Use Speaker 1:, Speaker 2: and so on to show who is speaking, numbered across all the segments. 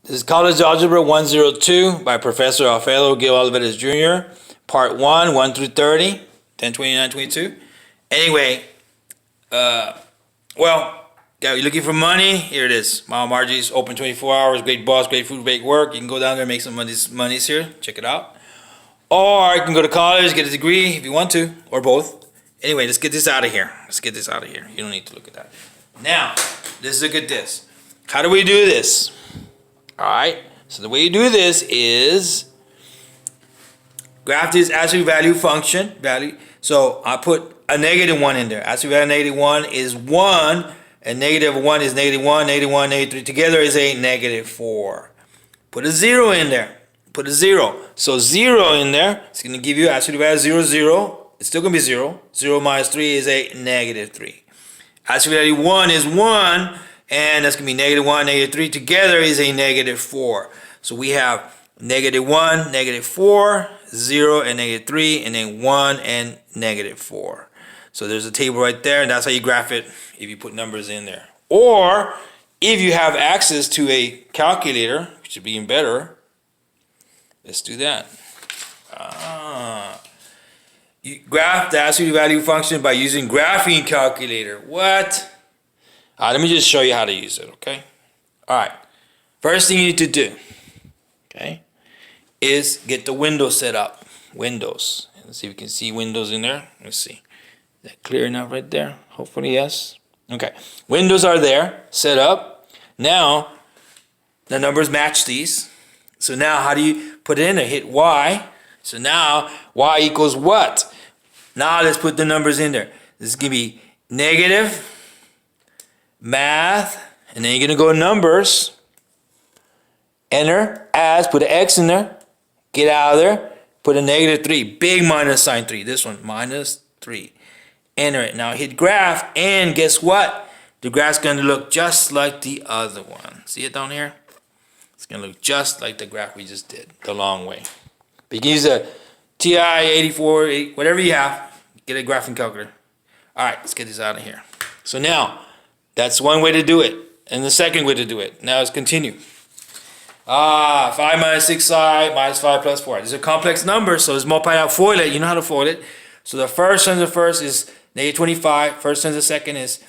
Speaker 1: This is College Algebra 102 by Professor Alfredo Gil Olivares Jr. Part 1, 1 through 30, 10, 29, 22. Anyway, you're looking for money? Here it is. Mile Margie's open 24 hours. Great boss, great food, great work. You can go down there and make some monies here. Check it out. Or you can go to college, get a degree if you want to, or both. Anyway, let's get this out of here. You don't need to look at that. Now, let's look at this. How do we do this? All right, so the way you do this is graph this absolute value function, So I put a -1 in there. Absolute value -1 is 1, and -1 is -1, -1, -3. Together is a -4. Put a 0 in there. Put a 0. So 0 in there, it's going to give you absolute value 0, 0. It's still going to be 0. 0 minus 3 is a -3. Absolute value 1 is 1. And that's going to be -1, -3. Together is a -4. So we have -1, -4, 0, and -3, and then 1 and -4. So there's a table right there, and that's how you graph it if you put numbers in there. Or if you have access to a calculator, which would be even better, let's do that. You graph the absolute value function by using graphing calculator. What? Let me just show you how to use it, okay? All right. First thing you need to do, okay, is get the windows set up. Windows. Let's see if we can see windows in there. Let's see. Is that clear enough right there? Hopefully, yes. Okay. Windows are there, set up. Now, the numbers match these. So now, how do you put it in there? Hit Y. So now, Y equals what? Now, let's put the numbers in there. This is going to be negative math, and then you're going to go numbers, enter, as, put an X in there, get out of there, put a -3, big minus sign 3, this one, -3, enter it. Now hit graph, and guess what? The graph's going to look just like the other one. See it down here? It's going to look just like the graph we just did, the long way. But you can use a TI 84, whatever you have, get a graphing calculator. All right, let's get this out of here. So now, that's one way to do it. And the second way to do it. Now let's continue. 5 minus 6i minus 5 plus 4. These are complex numbers, so let's multiply out, FOIL it. You know how to FOIL it. So the first times the first is -25. First times the second is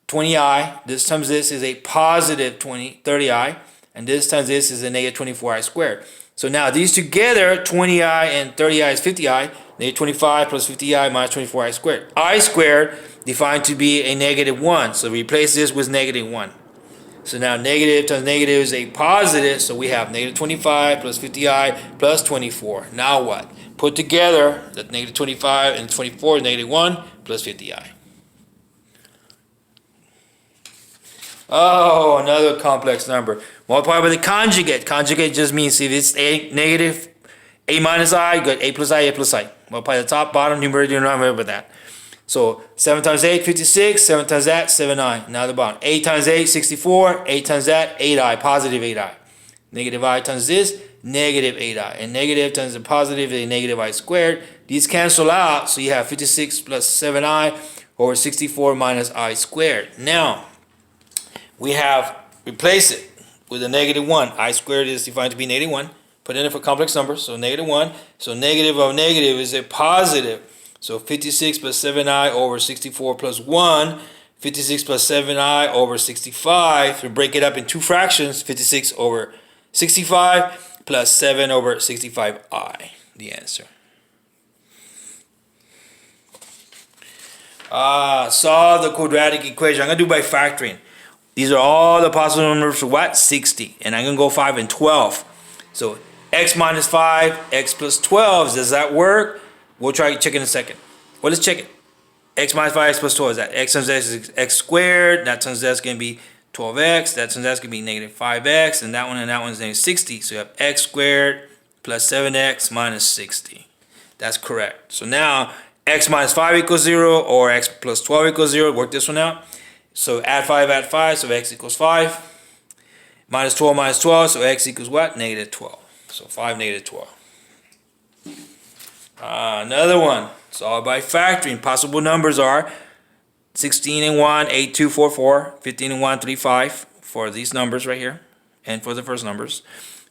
Speaker 1: 20i. This times this is a positive 30i. And this times this is a -24i squared. So now these together, 20i and 30i is 50i. -25 plus 50i minus 24i squared. I squared defined to be a -1. So replace this with -1. So now negative times negative is a positive. So we have -25 plus 50i plus 24. Now what? Put together that -25 and 24 is -1 plus 50i. Oh, another complex number. Multiply by the conjugate. Conjugate just means if it's a minus i, you got a plus i, a plus i. Multiply the top, bottom, numerator, denominator with that. So 7 times 8, 56. 7 times that, 7i. Now the bottom. 8 times 8, 64. 8 times that, 8i. Positive 8i. Negative I times this, negative 8i. And negative times the positive is a -i squared. These cancel out, so you have 56 plus 7i over 64 minus i squared. Now, we have replace it with a -1. I squared is defined to be -1. Put in it for complex numbers, so -1. So negative of negative is a positive. So 56 plus 7i over 64 plus 1. 56 plus 7i over 65. We break it up in two fractions. 56 over 65 plus 7 over 65i. The answer. Solve the quadratic equation. I'm going to do by factoring. These are all the possible numbers for what? 60. And I'm going to go 5 and 12. So x minus 5, x plus 12. Does that work? We'll try to check in a second. Well, let's check it. X minus 5, x plus 12 is that. X times x is x squared. That times that's going to be 12x. That times that's going to be -5x. And that one's -60. So you have x squared plus 7x minus 60. That's correct. So now x minus 5 equals 0 or x plus 12 equals 0. Work this one out. So add 5, so x equals 5. Minus 12, so x equals what? -12. So 5, -12. Another one. Solved by factoring. Possible numbers are 16 and 1, 8, 2, 4, 4. 15 and 1, 3, 5. For these numbers right here. and for the first numbers.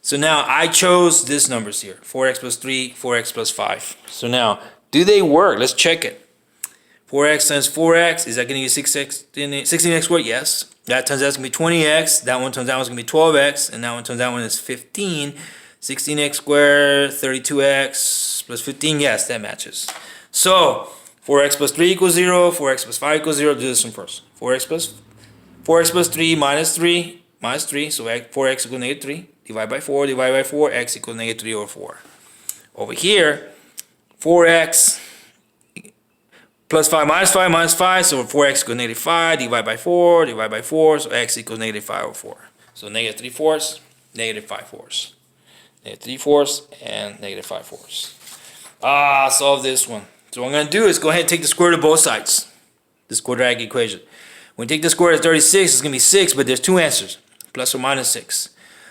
Speaker 1: So now I chose this numbers here, 4x plus 3, 4x plus 5. So now, do they work? Let's check it. 4x times 4x, is that going to be 16x squared? Yes. That turns out it's going to be 20x. That one turns out it's going to be 12x. And that one turns out one is 15. 16x squared, 32x plus 15. Yes, that matches. So, 4x plus 3 equals 0. 4x plus 5 equals 0. Do this one first. 4x plus 3 minus 3. Minus 3. So 4x equals negative 3. Divide by 4. Divide by 4. X equals negative 3 over 4. Over here, 4x plus 5 minus 5 minus 5, so 4x equals negative 5, divide by 4, divide by 4, so x equals negative 5 over 4. So negative 3/4, negative 5/4. Negative 3/4 and negative 5/4. Solve this one. So what I'm going to do is go ahead and take the square root of both sides. This quadratic equation. When you take the square root of 36, it's going to be 6, but there's two answers, plus or minus 6.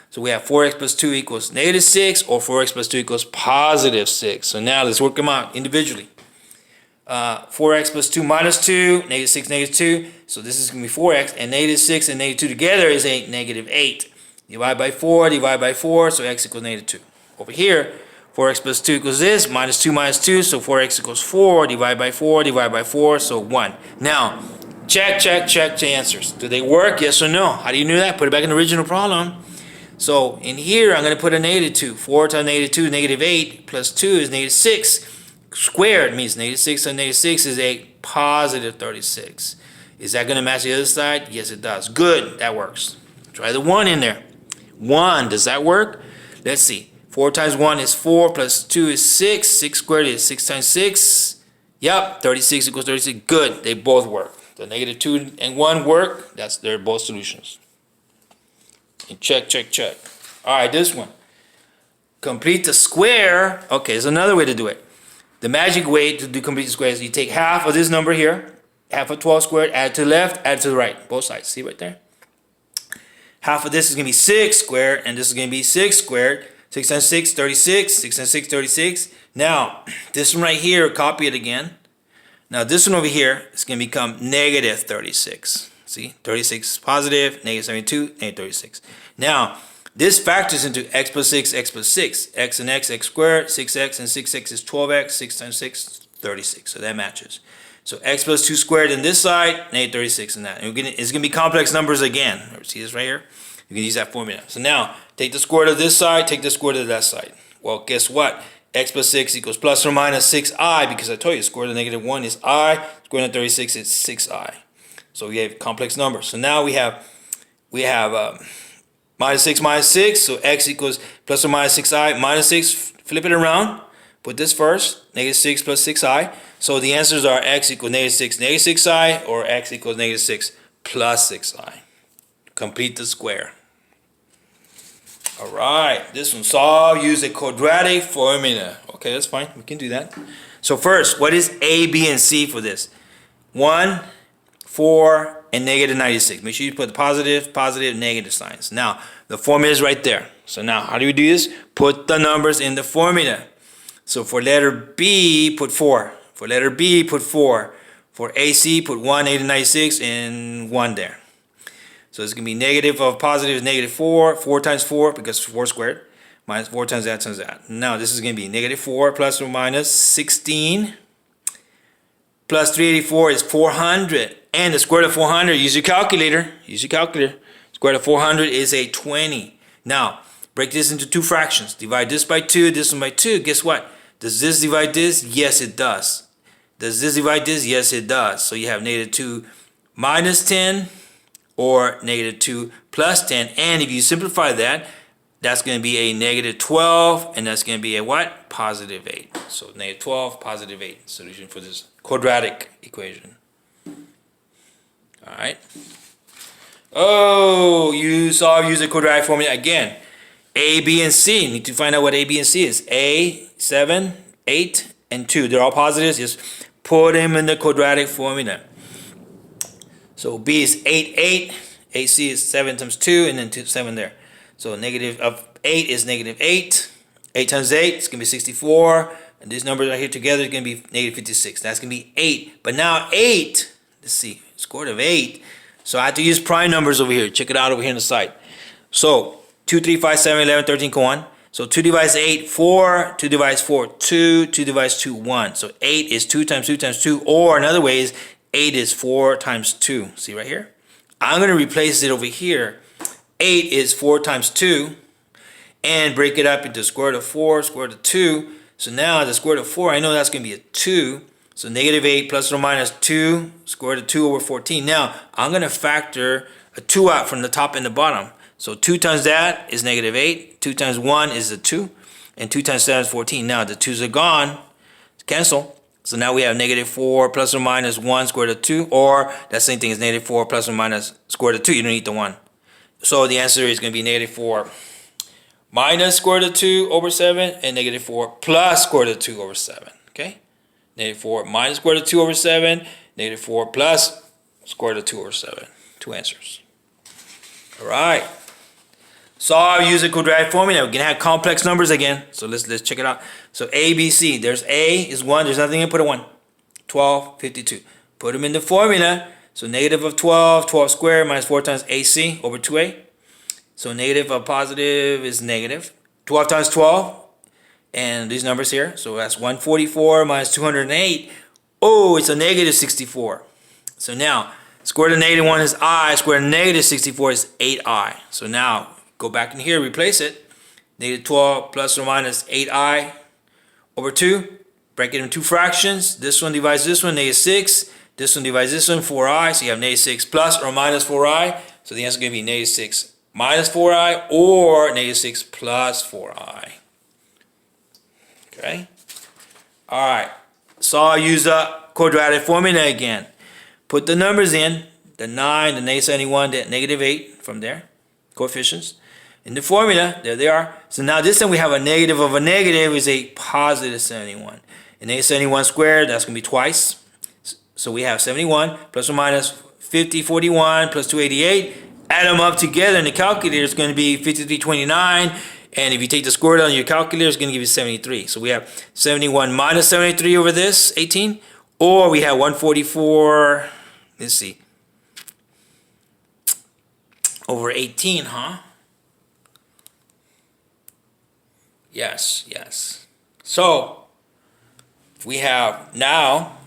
Speaker 1: So we have 4x plus 2 equals negative 6, or 4x plus 2 equals positive 6. So now let's work them out individually. 4x plus 2 minus 2, negative 6, negative 2. So this is going to be 4x, and negative 6 and negative 2 together is a negative 8. Divide by 4, so x equals negative 2. Over here, 4x plus 2 equals this, minus 2 minus 2, so 4x equals 4. Divide by 4, so 1. Now, check the answers. Do they work? Yes or no? How do you know that? Put it back in the original problem. So in here, I'm going to put a negative 2. 4 times negative 2 is negative 8, plus 2 is negative 6. Squared means negative 6 times negative 6 is a positive 36. Is that going to match the other side? Yes, it does. Good. That works. Try the 1 in there. 1. Does that work? Let's see. 4 times 1 is 4, plus 2 is 6. 6 squared is 6 times 6. Yep, 36 equals 36. Good. They both work. The negative 2 and 1 work. They're both solutions. And check. All right, this one. Complete the square. Okay, there's another way to do it. The magic way to do complete the square is you take half of this number here, half of 12 squared, add to the left, add to the right, both sides. See right there? Half of this is going to be 6 squared, and this is going to be 6 squared. 6 times 6, 36. 6 times 6, 36. Now, this one right here, copy it again. Now, this one over here is going to become negative 36. See? 36 is positive, negative 72, negative 36. Now, this factors into x plus 6, x plus 6. X and x squared, 6x and 6x is 12x. 6 times 6, 36. So that matches. So x plus 2 squared on this side, negative 36 in that. And it's going to be complex numbers again. See this right here? You can use that formula. So now, take the square root of this side, take the square root of that side. Well, guess what? X plus 6 equals plus or minus 6i, because I told you square root of negative 1 is I, square root of 36 is 6i. So we have complex numbers. So now we have minus 6 minus 6, so x equals plus or minus 6i minus 6. Flip it around. Put this first, negative 6 plus 6i. So the answers are x equals negative 6, negative 6i, or x equals negative 6 plus 6i. Complete the square. All right, this one, solve, use a quadratic formula. Okay, that's fine, we can do that. So first, what is A, B, and C for this? 1, 4, and negative 96. Make sure you put the positive, negative signs. Now, the formula is right there. So now, how do we do this? Put the numbers in the formula. So for letter B, put 4. For letter B, put 4. For AC, put 1, negative 96, and 1 there. So it's going to be negative of positive is negative 4. 4 times 4, because 4 squared, minus 4 times that. Now, this is going to be negative 4 plus or minus 16. Plus 384 is 400. And the square root of 400, use your calculator. Square root of 400 is a 20. Now, break this into two fractions. Divide this by 2, this one by 2. Guess what? Does this divide this? Yes, it does. Does this divide this? Yes, it does. So you have negative 2 minus 10 or negative 2 plus 10. And if you simplify that, that's going to be a negative 12. And that's going to be a what? Positive 8. So negative 12, positive 8. Solution for this quadratic equation. All right. Oh, you use a quadratic formula again. A, B, and C. You need to find out what A, B, and C is. A, 7, 8, and 2. They're all positives. Just put them in the quadratic formula. So B is 8, 8. AC is 7 times 2, and then 7 there. So negative of 8 is negative 8. 8 times 8 is going to be 64. And these numbers right here together is going to be negative 56. That's going to be 8. But now 8, let's see, square root of 8. So I have to use prime numbers over here. Check it out over here on the side. So 2, 3, 5, 7, 11, 13, go on. So 2 divides 8, 4. 2 divides 4, 2. 2 divides 2, 1. So 8 is 2 times 2 times 2. Or another way is 8 is 4 times 2. See right here? I'm going to replace it over here. 8 is 4 times 2. And break it up into square root of 4, square root of 2. So now the square root of 4, I know that's going to be a 2. So negative 8 plus or minus 2, square root of 2 over 14. Now, I'm going to factor a 2 out from the top and the bottom. So 2 times that is negative 8. 2 times 1 is a 2. And 2 times 7 is 14. Now, the 2's are gone. Cancel. So now we have negative 4 plus or minus 1 square root of 2. Or that same thing is negative 4 plus or minus square root of 2. You don't need the 1. So the answer is going to be negative 4 minus square root of 2 over 7. And negative 4 plus square root of 2 over 7. Okay? Negative 4 minus square root of 2 over 7. Negative 4 plus square root of 2 over 7. Two answers. All right. So I'll use a quadratic formula. We're going to have complex numbers again. So let's check it out. So A, B, C. There's A is 1. There's nothing in. Put a 1. 12, 52. Put them in the formula. So negative of 12, 12 squared minus 4 times AC over 2A. So negative of positive is negative. 12 times 12. And these numbers here. So that's 144 minus 208. Oh, it's a negative 64. So now, square root of negative 1 is I. Square root of negative 64 is 8I. So now, go back in here, replace it. Negative 12 plus or minus 8I over 2. Break it into two fractions. This one divides this one, negative 6. This one divides this one, 4I. So you have negative 6 plus or minus 4I. So the answer is going to be negative 6 minus 4I or negative 6 plus 4I. Okay? All right. So I'll use the quadratic formula again. Put the numbers in. The 9, the negative 71, the negative 8 from there. Coefficients. In the formula, there they are. So now this time we have a negative of a negative is a positive 71. And negative 71 squared, that's going to be twice. So we have 71 plus or minus 50, 41 plus 288. Add them up together in the calculator, it's going to be 5329. And if you take the square root on your calculator, it's going to give you 73. So we have 71 minus 73 over this, 18. Or we have 144, let's see, over 18, huh? Yes, yes. So we have now,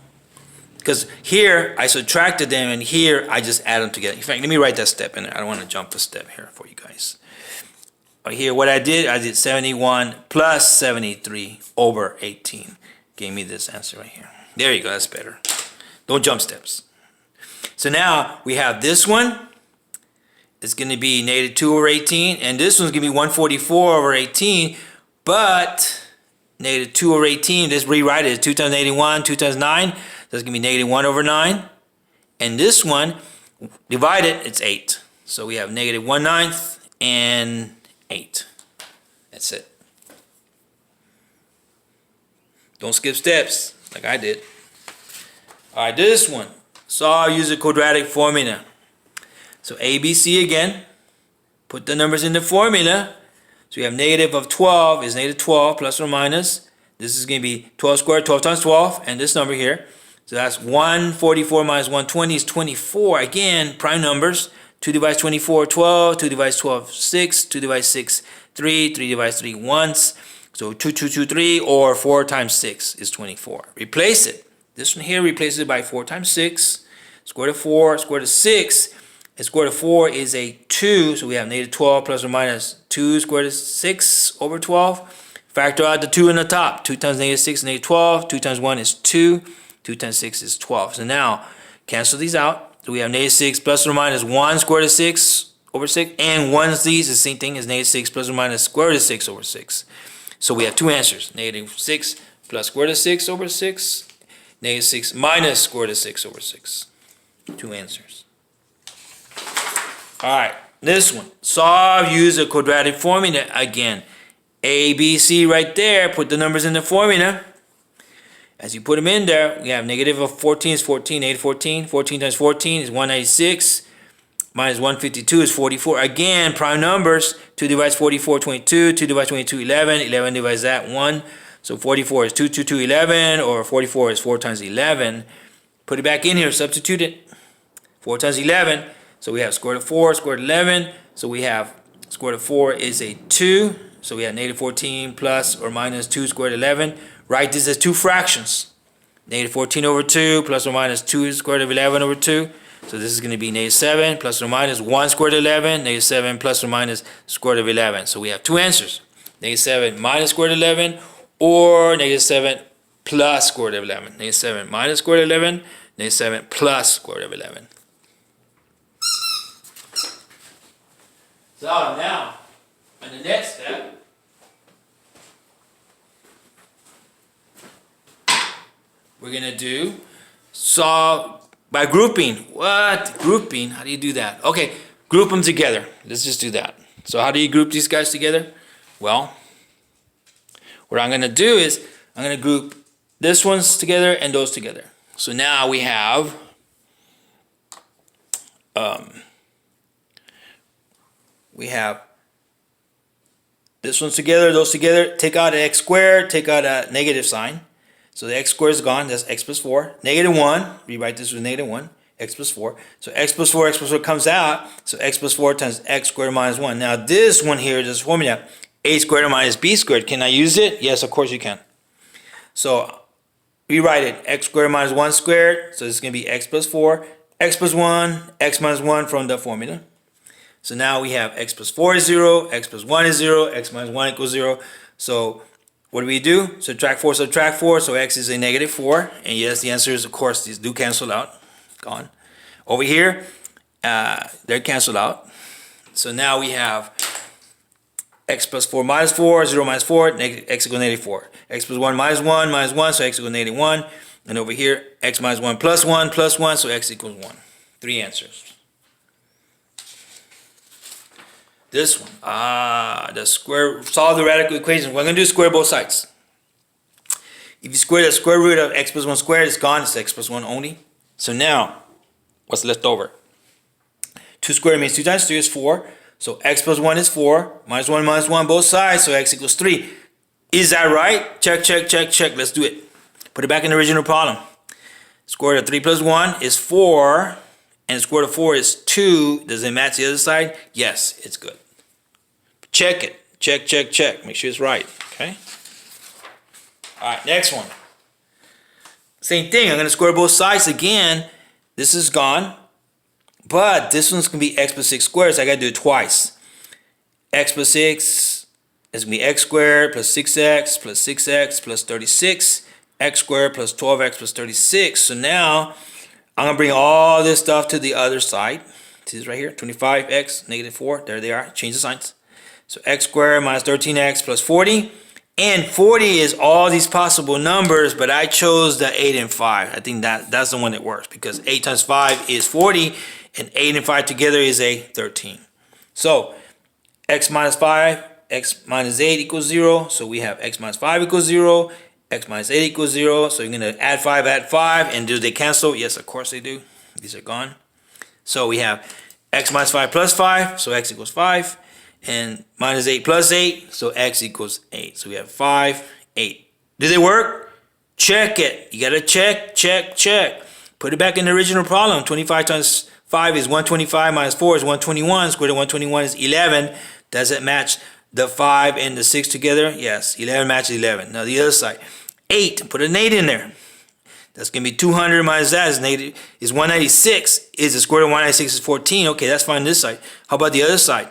Speaker 1: because here I subtracted them and here I just add them together. In fact, let me write that step in there. I don't want to jump a step here for you guys. Right here, what I did 71 plus 73 over 18. Gave me this answer right here. There you go, that's better. Don't jump steps. So now we have this one. It's going to be negative 2 over 18. And this one's going to be 144 over 18. But negative 2 over 18, let's rewrite it. 2 times 81, 2 times 9. That's going to be negative 1 over 9. And this one, divide it, it's 8. So we have negative 1/9 and 8. That's it. Don't skip steps like I did. All right, this one. So I'll use a quadratic formula. So ABC again. Put the numbers in the formula. So we have negative of 12 is negative 12 plus or minus. This is going to be 12 squared, 12 times 12, and this number here. So that's 144 minus 120 is 24. Again, prime numbers. 2 divides 24, 12. 2 divides 12, 6. 2 divides 6, 3. 3 divides 3 once. So 2, 2, 2, 3, or 4 times 6 is 24. Replace it. This one here replaces it by 4 times 6. Square root of 4, square root of 6. And square root of 4 is a 2. So we have negative 12 plus or minus 2 square root of 6 over 12. Factor out the 2 in the top. 2 times negative 6 is negative 12. 2 times 1 is 2. 2 times 6 is 12. So now, cancel these out. So we have negative 6 plus or minus 1 square root of 6 over 6. And 1 of these is the same thing as negative 6 plus or minus square root of 6 over 6. So we have two answers. Negative 6 plus square root of 6 over 6. Negative 6 minus square root of 6 over 6. Two answers. All right, this one. Solve, use a quadratic formula again. A, B, C right there. Put the numbers in the formula. As you put them in there, we have negative of 14 is 14, negative 14. 14 times 14 is 196. Minus 152 is 44. Again, prime numbers. 2 divides 44, 22. 2 divides 22, 11. 11 divides that, 1. So 44 is 2, 2, 2, 11. Or 44 is 4 times 11. Put it back in here, substitute it. 4 times 11. So we have square root of 4, square root of 11. So we have Square root of 4 is a 2. So we have negative 14 plus or minus 2 squared 11. Write this as two fractions. Negative 14 over 2 plus or minus 2 squared of 11 over 2. So this is going to be negative 7 plus or minus 1 squared of 11. Negative 7 plus or minus square root of 11. So we have two answers. Negative 7 minus square root of 11 or negative 7 plus square root of 11. Negative 7 minus square root of 11. Negative 7 plus square root of 11. So now, on the next step, we're going to do solve by grouping. What? Grouping? How do you do that? Okay, group them together. Let's just do that. So how do you group these guys together? Well, what I'm going to do is I'm going to group this ones together and those together. So now we have this one's together, those together. Take out an x squared, take out a negative sign. So the x squared is gone. That's x plus 4. Negative 1. Rewrite this with negative 1. X plus 4. So x plus 4 comes out. So x plus 4 times x squared minus 1. Now this one here is this formula. A squared minus b squared. Can I use it? Yes, of course you can. So rewrite it. X squared minus 1 squared. So this is going to be x plus 4. X plus 1. X minus 1 from the formula. So now we have x plus 4 is 0. X plus 1 is 0. X minus 1 equals 0. So what do we do? Subtract 4, subtract 4. So x is a negative 4. And yes, the answer is, of course, these do cancel out. Gone. Over here, they're canceled out. So now we have x plus 4 minus 4, 0 minus 4, x equals negative 4. X plus 1 minus 1, so x equals negative 1. And over here, x minus 1 plus 1, so x equals 1. 3 answers. This one, solve the radical equation. We're going to do square both sides. If you square the square root of x plus 1 squared, it's gone. It's x plus 1 only. So now, what's left over? 2 squared means 2 times 2 is 4. So x plus 1 is 4. Minus 1, both sides. So x equals 3. Is that right? Check, check, check, check. Let's do it. Put it back in the original problem. Square root of 3 plus 1 is 4. And square root of 4 is 2. Does it match the other side? Yes, it's good. Check it. Check, check, check. Make sure it's right. Okay? Alright, next one. Same thing. I'm going to square both sides again. This is gone. But this one's going to be x plus 6 squared, so I got to do it twice. X plus 6 is going to be x squared plus 6x plus 6x plus 36. X squared plus 12x plus 36. So now I'm going to bring all this stuff to the other side. See this right here? 25x, negative 4. There they are. Change the signs. So x squared minus 13x plus 40. And 40 is all these possible numbers, but I chose the 8 and 5. I think that's the one that works because 8 times 5 is 40, and 8 and 5 together is a 13. So x minus 5, x minus 8 equals 0. So we have x minus 5 equals 0. X minus 8 equals 0. So you're going to add 5, and do they cancel? Yes, of course they do. These are gone. So we have x minus 5 plus 5, so x equals 5. And minus 8 plus 8, so x equals 8. So we have 5, 8. Do they work? Check it. You got to check, check, check. Put it back in the original problem. 25 times 5 is 125 minus 4 is 121. Square root of 121 is 11. Does it match the 5 and the 6 together? Yes, 11 matches 11. Now the other side. 8, put an 8 in there. That's going to be 200 minus that is 196. Is the square root of 196 is 14. Okay, that's fine this side. How about the other side?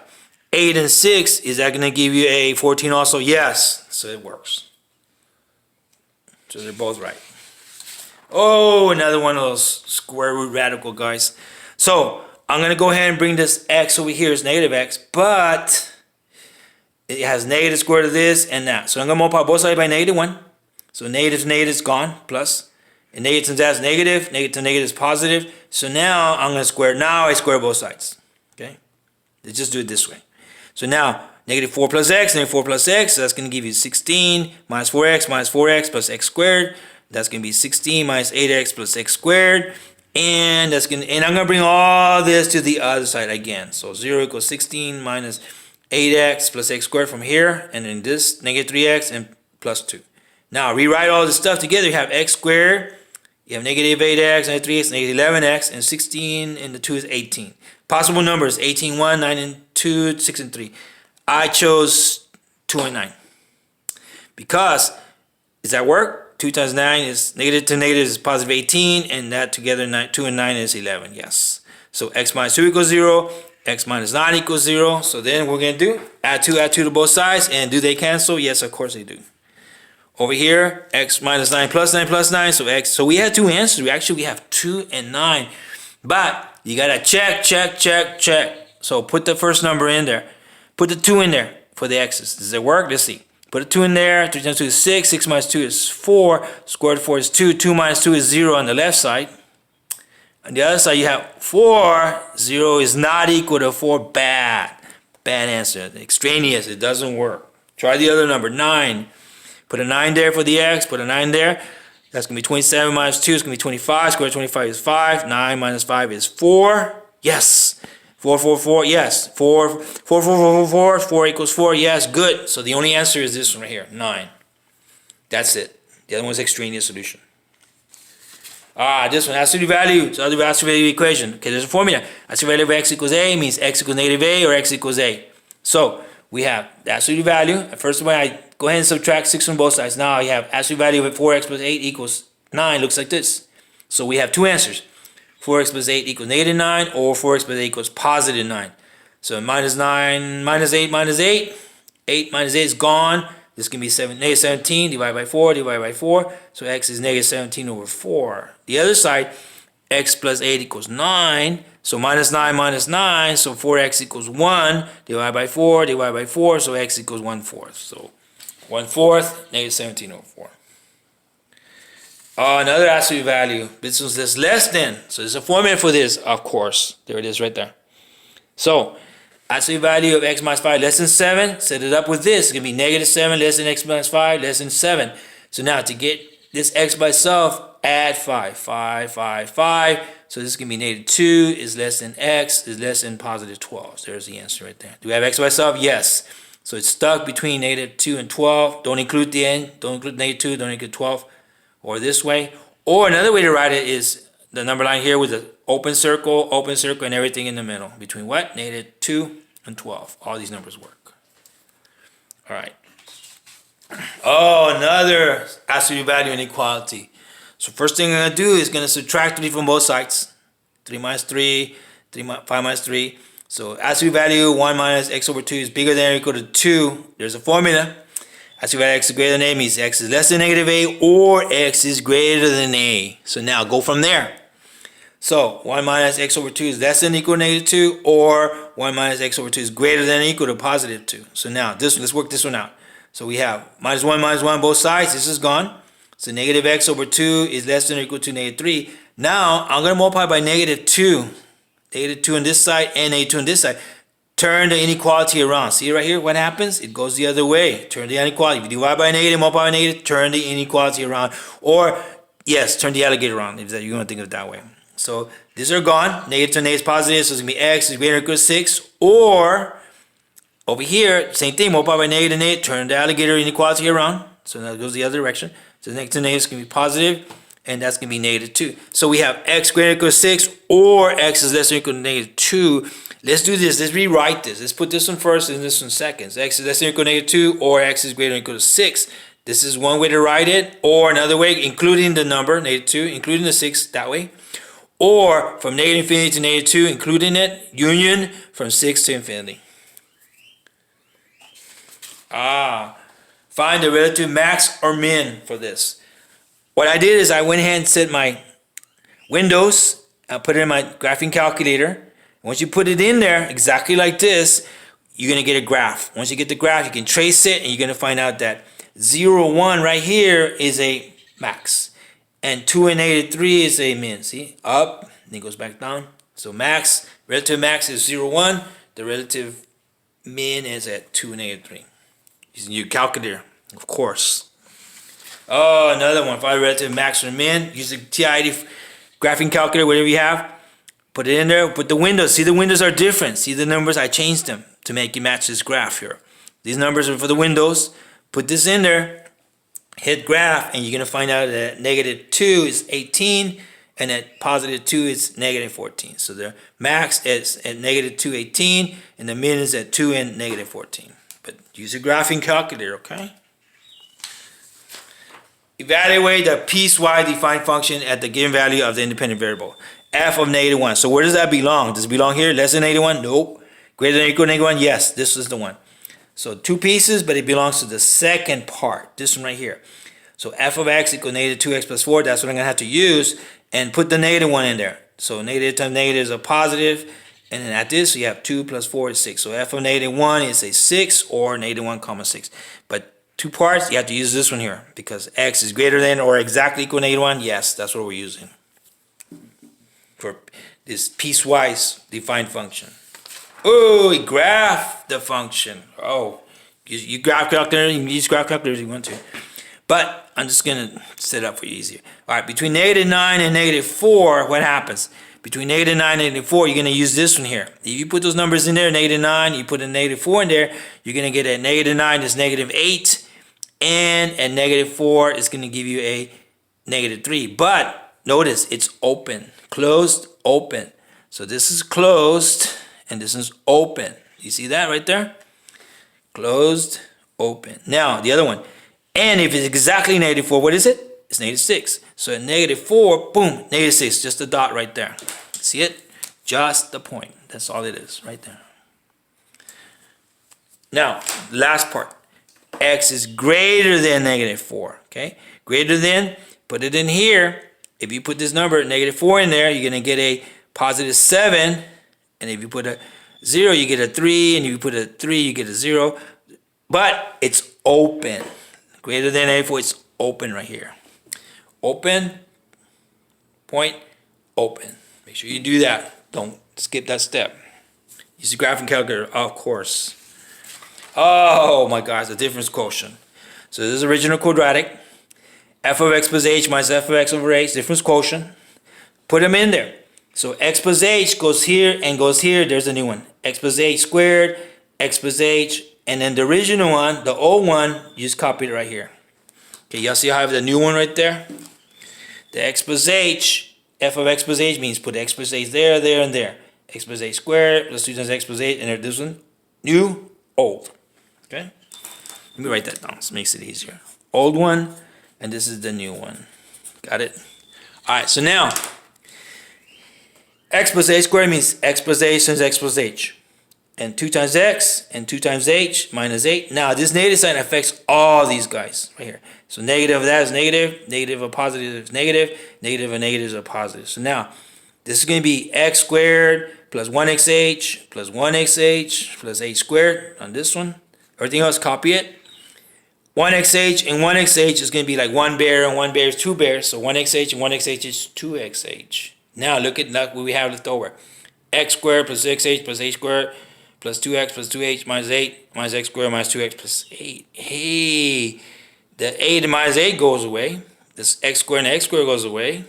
Speaker 1: 8 and 6, is that going to give you a 14 also? Yes, so it works. So they're both right. Oh, another one of those square root radical guys. So I'm going to go ahead and bring this x over here as negative x, but it has negative square root of this and that. So I'm going to multiply both sides by negative 1. So negative to negative is gone, plus. And negative times that is negative. Negative to negative is positive. So now I'm going to square. Now I square both sides. Okay? Let's just do it this way. So now, negative 4 plus x, negative 4 plus x, so that's going to give you 16 minus 4x plus x squared. That's going to be 16 minus 8x plus x squared. And I'm going to bring all this to the other side again. So 0 equals 16 minus 8x plus x squared from here. And then this, negative 3x and plus 2. Now, rewrite all this stuff together. You have x squared. You have negative 8x, negative 3x, negative 11x. And 16 and the 2 is 18. Possible numbers, 18, 1, 9, and 2, 6, and 3. I chose 2 and 9. Because, does that work? 2 times 9 is negative to negative is positive 18, and that together 2 and 9 is 11, yes. So x minus 2 equals 0, x minus 9 equals 0. So then we're going to do, add 2 to both sides, and do they cancel? Yes, of course they do. Over here, x minus 9 plus 9 plus 9, so we had two answers. We have 2 and 9. But you got to check. So put the first number in there. Put the 2 in there for the x's. Does it work? Let's see. Put a 2 in there. 3 times 2 is 6. 6 minus 2 is 4. Square root of 4 is 2. 2 minus 2 is 0 on the left side. On the other side, you have 4. 0 is not equal to 4. Bad answer. Extraneous. It doesn't work. Try the other number. 9. Put a 9 there for the x. Put a 9 there. That's going to be 27 minus 2 is going to be 25. Square root of 25 is 5. 9 minus 5 is 4. Yes. 4, yes. 4 equals 4, yes, good. So the only answer is this one right here, 9. That's it. The other one's extraneous solution. This one, absolute value. So I'll do absolute value equation. Okay, there's a formula. Absolute value of x equals a means x equals negative a or x equals a. So we have the absolute value. First of all, I go ahead and subtract 6 from both sides. Now I have absolute value of 4x plus 8 equals 9. Looks like this. So we have two answers. 4x plus 8 equals negative 9, or 4x plus 8 equals positive 9. So minus 9, minus 8, minus 8. 8 minus 8 is gone. This can be negative 17 divided by 4, divided by 4. So x is negative 17 over 4. The other side, x plus 8 equals 9. So minus 9, minus 9. So 4x equals 1. Divided by 4, divided by 4. So x equals 1/4. So 1/4, negative 17 over 4. Another absolute value. This was this less than. So there's a formula for this, of course. There it is right there. So absolute value of x minus 5 less than 7. Set it up with this. It's going to be negative 7 less than x minus 5 less than 7. So now to get this x by itself, add 5. 5, 5, 5. So this is going to be negative 2 is less than x is less than positive 12. So there's the answer right there. Do we have x by itself? Yes. So it's stuck between negative 2 and 12. Don't include the end. Don't include negative 2. Don't include 12. Or this way. Or another way to write it is the number line here with an open circle, and everything in the middle. Between what? Negative 2 and 12. All these numbers work. All right. Another absolute value inequality. So first thing I'm going to do is going to subtract 3 from both sides. 3 minus 3, 5 minus 3. So absolute value 1 minus x over 2 is bigger than or equal to 2. There's a formula. Absolute value of x is greater than a means x is less than negative a or x is greater than a. So now go from there. So 1 minus x over 2 is less than or equal to negative 2, or 1 minus x over 2 is greater than or equal to positive 2. So now let's work this one out. So we have minus 1 both sides. This is gone. So negative x over 2 is less than or equal to negative 3. Now I'm going to multiply by negative 2. Negative 2 on this side and negative 2 on this side. Turn the inequality around. See right here what happens? It goes the other way. Turn the inequality. If you divide by a negative, multiply by a negative, turn the inequality around. Or, yes, turn the alligator around if you're going to think of it that way. So these are gone. Negative to negative is positive, so it's going to be x is greater or equal to 6. Or, over here, same thing, multiply by negative, turn the alligator inequality around. So now it goes the other direction. So negative to negative is going to be positive, and that's going to be negative 2. So we have x greater or equal to 6, or x is less than or equal to negative 2. Let's do this. Let's rewrite this. Let's put this one first and this one second. So x is less than or equal to negative 2, or x is greater or equal to 6. This is one way to write it, or another way, including the number, negative 2, including the 6, that way. Or from negative infinity to negative 2, including it, union from 6 to infinity. Find the relative max or min for this. What I did is I went ahead and set my windows. I put it in my graphing calculator. Once you put it in there, exactly like this, you're going to get a graph. Once you get the graph, you can trace it, and you're going to find out that 0, 1 right here is a max. And 2 and negative 3 is a min. See? Up, then it goes back down. So max, relative max is 0, 1. The relative min is at 2 and negative 3. Using your calculator, of course. Another one. Find relative max or min. Use the TI-80 graphing calculator, whatever you have. Put it in there. Put the windows. See, the windows are different. See the numbers? I changed them to make it match this graph here. These numbers are for the windows. Put this in there. Hit graph, and you're going to find out that negative 2 is 18, and at positive 2 it's negative 14. So the max is at negative 218, and the min is at 2 and negative 14. But use your graphing calculator, okay? Evaluate the piecewise defined function at the given value of the independent variable. F of negative 1. So where does that belong? Does it belong here? Less than negative 1? Nope. Greater than or equal to negative 1? Yes, this is the one. So two pieces, but it belongs to the second part. This one right here. So f of x equals negative 2x plus 4. That's what I'm going to have to use. And put the negative 1 in there. So negative times negative is a positive. And then at this, you have 2 plus 4 is 6. So f of negative 1 is a 6 or negative 1 comma 6. But two parts, you have to use this one here. Because x is greater than or exactly equal to negative 1. Yes, that's what we're using for this piecewise defined function. Oh, we graph the function. Oh, you graph calculator, you can use graph calculator if you want to. But I'm just going to set it up for you easier. All right, between negative 9 and negative 4, what happens? Between negative 9 and negative 4, you're going to use this one here. If you put those numbers in there, negative 9, you put a negative 4 in there, you're going to get a negative 9 is negative 8, and a negative 4 is going to give you a negative 3. But notice, it's open. Closed, open. So this is closed, and this is open. You see that right there? Closed, open. Now, the other one. And if it's exactly negative 4, what is it? It's negative 6. So at negative 4, boom, negative 6. Just a dot right there. See it? Just the point. That's all it is, right there. Now, last part. X is greater than negative 4. Okay? Greater than, put it in here. If you put this number, negative 4 in there, you're going to get a positive 7. And if you put a 0, you get a 3. And if you put a 3, you get a 0. But it's open. Greater than negative 4, it's open right here. Open, point, open. Make sure you do that. Don't skip that step. Use the graphing calculator, of course. Oh my gosh, the difference quotient. So this is original quadratic. F of x plus h minus f of x over h, difference quotient. Put them in there. So x plus h goes here and goes here. There's a new one. X plus h squared, x plus h, and then the original one, the old one, you just copy it right here. Okay, y'all see how I have the new one right there? The x plus h, f of x plus h means put x plus h there, there, and there. X plus h squared plus 2 times x plus h, and there, this one, new, old. Okay? Let me write that down. This makes it easier. Old one, and this is the new one. Got it? All right, so now, x plus h squared means x plus h times x plus h. And 2 times x and 2 times h minus 8. Now, this negative sign affects all these guys right here. So negative of that is negative. Negative of positive is negative. Negative of negative is a positive. So now, this is going to be x squared plus 1xh plus 1xh plus h squared on this one. Everything else, copy it. 1xh and 1xh is going to be like 1 bear and 1 bear is 2 bears. So 1xh and 1xh is 2xh. Now, look at what we have left over. X squared plus 6h plus h squared plus 2x plus 2h minus 8 minus x squared minus 2x plus 8. Hey, the 8 and minus 8 goes away. This x squared and x squared goes away.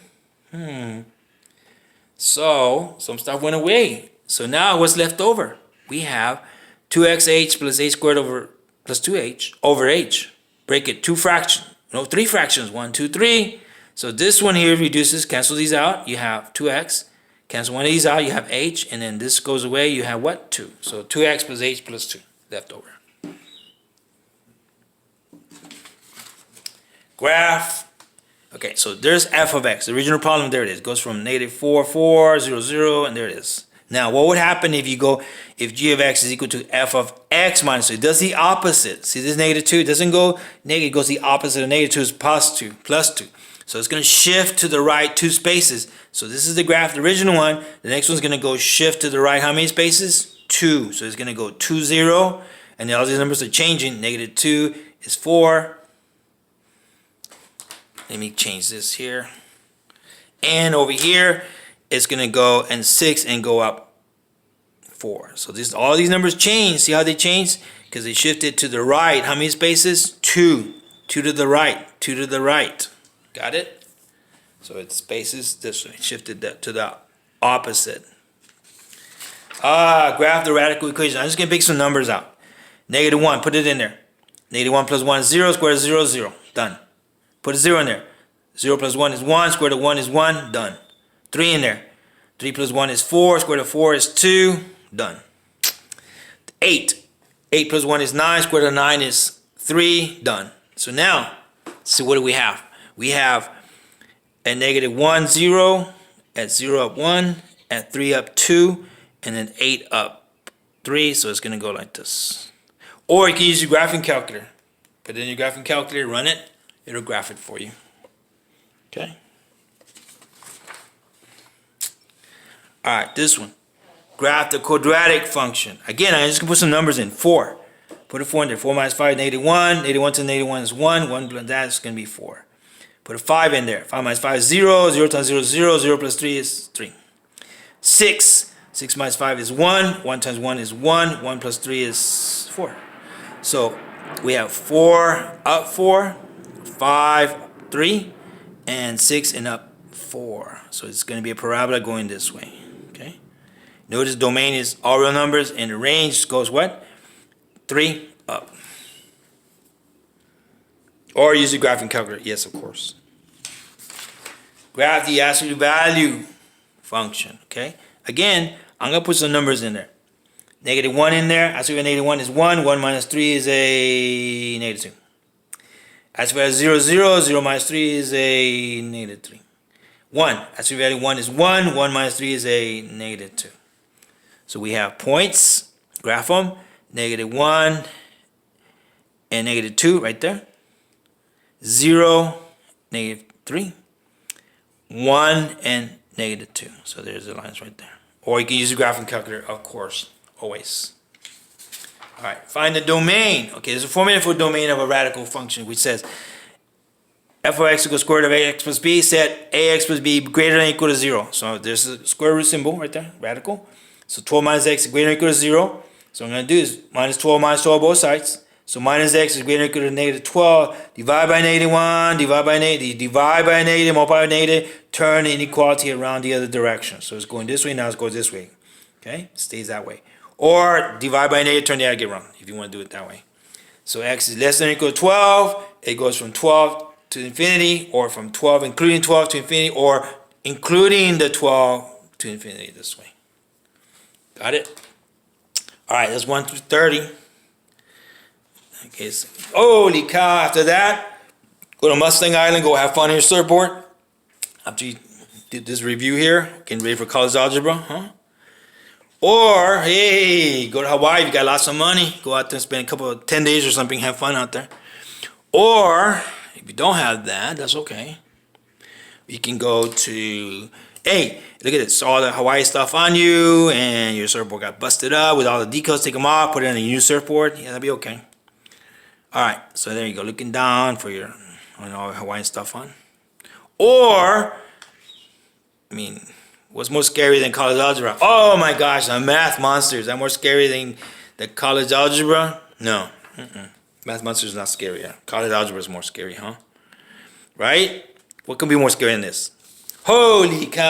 Speaker 1: So, some stuff went away. So now what's left over? We have 2xh plus h squared over plus 2h over h. Break it 2 fractions. No, 3 fractions. 1, 2, 3. So this one here reduces, cancel these out. You have 2x. Cancel one of these out, you have h, and then this goes away, you have what? 2. So 2x plus h plus 2 left over. Graph. Okay, so there's f of x. The original problem, there it is. Goes from negative 4, 4, 0, 0, and there it is. Now, what would happen if g of x is equal to f of x minus 2? It does the opposite. See this negative 2? It doesn't go negative, it goes the opposite of negative 2 is plus 2, plus 2. So it's going to shift to the right 2 spaces. So this is the graph, the original one. The next one's going to go shift to the right how many spaces? 2. So it's going to go 2, 0. And all these numbers are changing. Negative 2 is 4. Let me change this here. And over here, it's going to go and 6 and go up 4. So all these numbers change. See how they change? Because they shifted to the right. How many spaces? 2. 2 to the right. 2 to the right. Got it? So it spaces this way. Shifted that to the opposite. Graph the radical equation. I'm just going to pick some numbers out. Negative 1. Put it in there. Negative 1 plus 1 is 0. Square root of 0 is 0. Done. Put a 0 in there. 0 plus 1 is 1. Square root of 1 is 1. Done. 3 in there. 3 plus 1 is 4. Square root of 4 is 2. Done. 8. 8 plus 1 is 9. Square root of 9 is 3. Done. So now, so what do we have? We have at negative 1, 0, at 0 up 1, at 3 up 2, and then 8 up 3. So it's going to go like this. Or you can use your graphing calculator. Put it in your graphing calculator, run it. It'll graph it for you. Okay? All right, this one. Graph the quadratic function. Again, I'm just going to put some numbers in. 4. Put a 4 in there. 4 minus 5 is negative 1. Negative 1 to negative 1 is 1. 1 plus that is going to be 4. Put a 5 in there. 5 minus 5 is 0. 0 times 0 is 0. 0 plus 3 is 3. 6. 6 minus 5 is 1. 1 times 1 is 1. 1 plus 3 is 4. So we have 4 up 4, 5 3, and 6 and up 4. So it's going to be a parabola going this way. Okay. Notice domain is all real numbers, and the range goes what? 3 up. Or use the graphing calculator. Yes, of course. Graph the absolute value function. Okay. Again, I'm going to put some numbers in there. Negative 1 in there. Absolute value of negative 1 is 1. 1 minus 3 is a negative 2. Absolute value of 0, 0. 0 minus 3 is a negative 3. 1. Absolute value of 1 is 1. 1 minus 3 is a negative 2. So we have points. Graph them. Negative 1 and negative 2 right there. 0, negative 3. 1 and negative 2. So there's the lines right there. Or you can use the graphing calculator, of course, always. All right, find the domain. Okay, there's a formula for a domain of a radical function, which says f of x equals square root of ax plus b, set ax plus b greater than or equal to 0. So there's a square root symbol right there, radical. So 12 minus x is greater than or equal to 0. So what I'm going to do is minus 12 both sides. So minus x is greater than or equal to negative 12. Divide by negative 1, divide by negative, divide by negative, multiply by negative, turn the inequality around the other direction. So it's going this way, now it goes this way. Okay, it stays that way. Or divide by negative, turn the other around if you want to do it that way. So x is less than or equal to 12. It goes from 12 to infinity, or from 12, including 12 to infinity, or including the 12 to infinity this way. Got it? All right, that's 1 through 30. Okay, so, holy cow, after that, go to Mustang Island, go have fun on your surfboard. After you did this review here, getting ready for college algebra, huh? Or, hey, go to Hawaii, you got lots of money. Go out there and spend a couple of 10 days or something, have fun out there. Or, if you don't have that, that's okay. You can go to, hey, look at this, all the Hawaii stuff on you, and your surfboard got busted up with all the decals, take them off, put it on a new surfboard. Yeah, that'll be okay. All right, so there you go, looking down for your all Hawaiian stuff on. Or, I mean, what's more scary than college algebra? Oh my gosh, the math monsters. Is that more scary than the college algebra? No. Math monsters is not scary. Yeah. College algebra is more scary, huh? Right? What can be more scary than this? Holy cow.